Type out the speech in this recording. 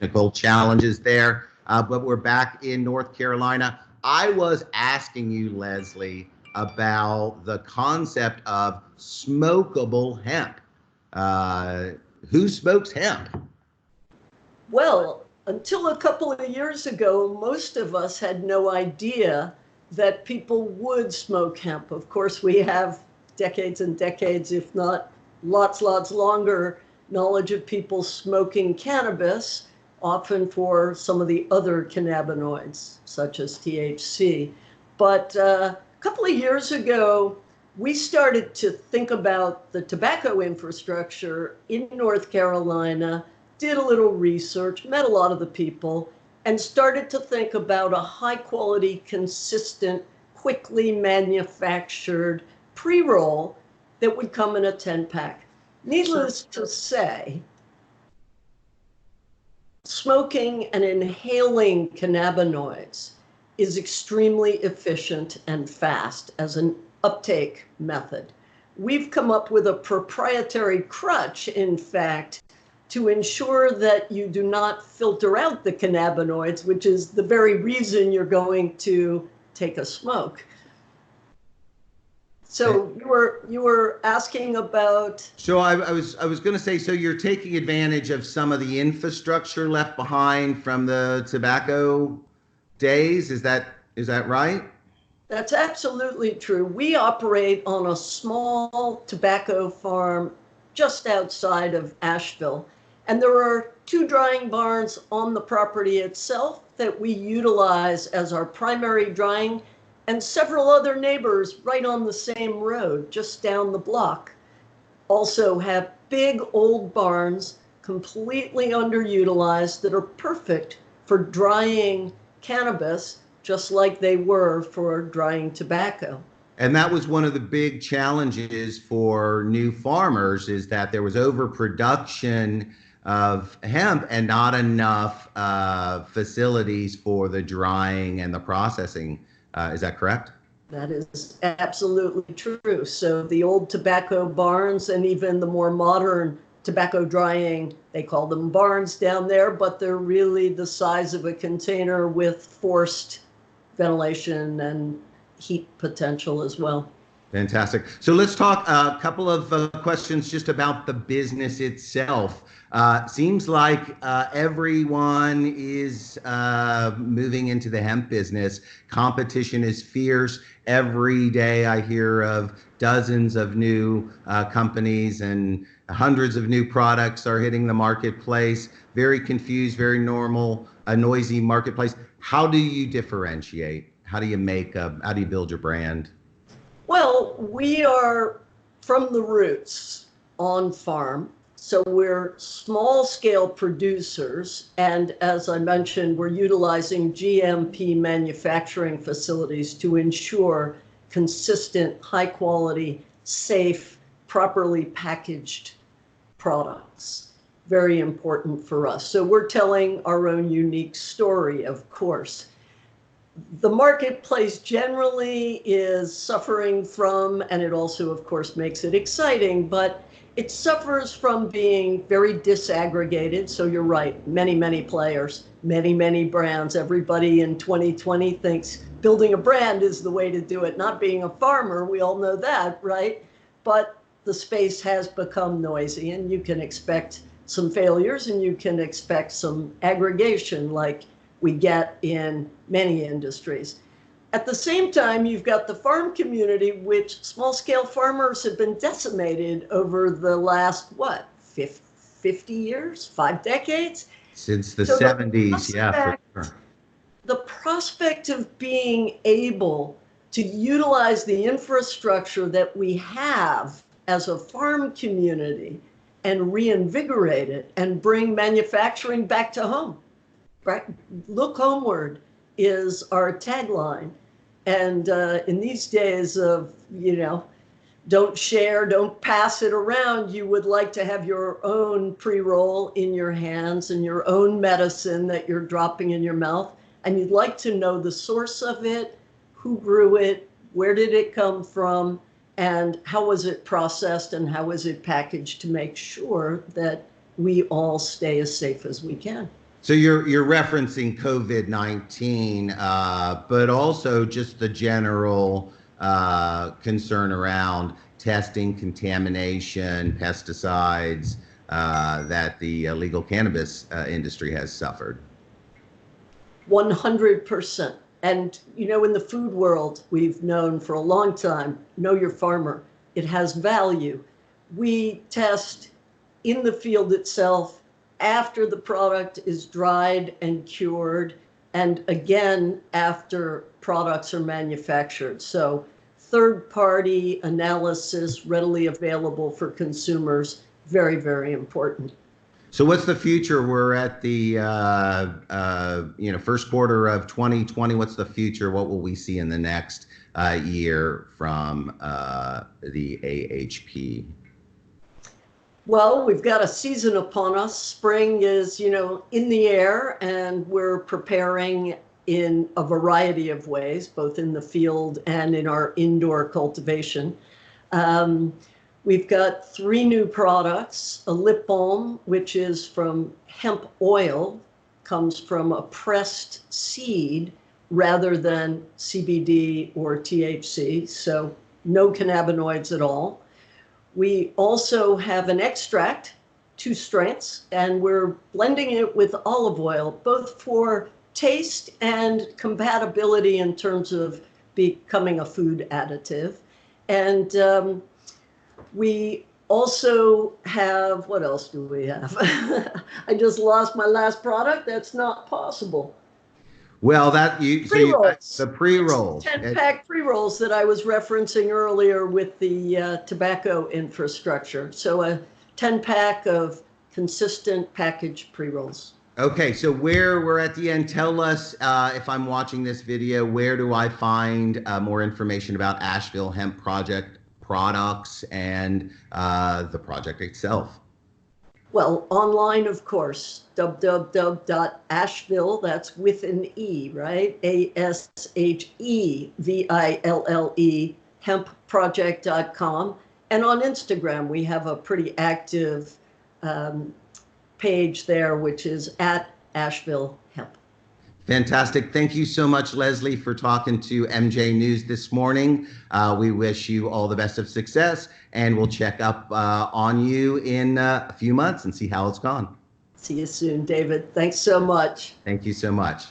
technical challenges there, but we're back in North Carolina. I was asking you, Leslie, about the concept of smokable hemp. Uh, who smokes hemp? Well, until a couple of years ago, most of us had no idea that people would smoke hemp. Of course, we have decades and decades, if not lots longer, knowledge of people smoking cannabis, often for some of the other cannabinoids, such as THC. But a couple of years ago, we started to think about the tobacco infrastructure in North Carolina, did a little research, met a lot of the people, and started to think about a high quality, consistent, quickly manufactured pre-roll that would come in a 10-pack. Needless to say, smoking and inhaling cannabinoids is extremely efficient and fast as an uptake method. We've come up with a proprietary crutch, in fact, to ensure that you do not filter out the cannabinoids, which is the very reason you're going to take a smoke. So you were asking about. So I was going to say, so you're taking advantage of some of the infrastructure left behind from the tobacco days. Is that right? That's absolutely true. We operate on a small tobacco farm just outside of Asheville. And there are 2 drying barns on the property itself that we utilize as our primary drying, and several other neighbors right on the same road, just down the block, also have big old barns, completely underutilized, that are perfect for drying cannabis, just like they were for drying tobacco. And that was one of the big challenges for new farmers, is that there was overproduction of hemp and not enough facilities for the drying and the processing. Is that correct? That is absolutely true. So the old tobacco barns and even the more modern tobacco drying, they call them barns down there, but they're really the size of a container with forced ventilation and heat potential as well. Fantastic. So let's talk a couple of questions just about the business itself. Seems like everyone is moving into the hemp business. Competition is fierce. Every day I hear of dozens of new companies, and hundreds of new products are hitting the marketplace. Very confused, very normal, a noisy marketplace. How do you differentiate? How do you build your brand? Well, we are from the roots on farm. So we're small scale producers. And as I mentioned, we're utilizing GMP manufacturing facilities to ensure consistent, high quality, safe, properly packaged products. Very important for us. So we're telling our own unique story, of course. The marketplace generally is suffering from, and it also, of course, makes it exciting, but it suffers from being very disaggregated. So you're right, many players, many brands. Everybody in 2020 thinks building a brand is the way to do it, not being a farmer. We all know that, right? But the space has become noisy, and you can expect some failures and you can expect some aggregation like we get in many industries. At the same time, you've got the farm community, which small-scale farmers have been decimated over the last, 50 years, 5 decades? Since the 70s, yeah, for sure. The prospect of being able to utilize the infrastructure that we have as a farm community and reinvigorate it and bring manufacturing back to home. Right? Look homeward is our tagline. And in these days of, don't share, don't pass it around, you would like to have your own pre-roll in your hands and your own medicine that you're dropping in your mouth. And you'd like to know the source of it, who grew it, where did it come from, and how was it processed and how was it packaged to make sure that we all stay as safe as we can. So you're referencing COVID-19, but also just the general concern around testing, contamination, pesticides that the legal cannabis industry has suffered. 100%. And, you know, in the food world, we've known for a long time, know your farmer. It has value. We test in the field itself after the product is dried and cured, and again after products are manufactured. So third-party analysis readily available for consumers, very, very important. So what's the future? We're at the first quarter of 2020. What's the future? What will we see in the next year from the AHP? Well, we've got a season upon us. Spring is, you know, in the air, and we're preparing in a variety of ways, both in the field and in our indoor cultivation. We've got 3 new products: a lip balm, which is from hemp oil, comes from a pressed seed rather than CBD or THC, so no cannabinoids at all. We also have an extract, 2 strengths, and we're blending it with olive oil, both for taste and compatibility in terms of becoming a food additive. And we also have, what else do we have? I just lost my last product. That's not possible. Well, pre-rolls. The pre-rolls. 10-pack pre-rolls that I was referencing earlier with the tobacco infrastructure. So a 10-pack of consistent packaged pre-rolls. Okay, so we're at the end. Tell us, if I'm watching this video, where do I find more information about Asheville Hemp Project products and the project itself? Well, online, of course, www.asheville, that's with an E, right? ASHEVILLE, hempproject.com. And on Instagram, we have a pretty active page there, which is at Asheville Hemp. Fantastic. Thank you so much, Leslie, for talking to MJNews this morning. We wish you all the best of success, and we'll check up on you in a few months and see how it's gone. See you soon, David. Thanks so much. Thank you so much.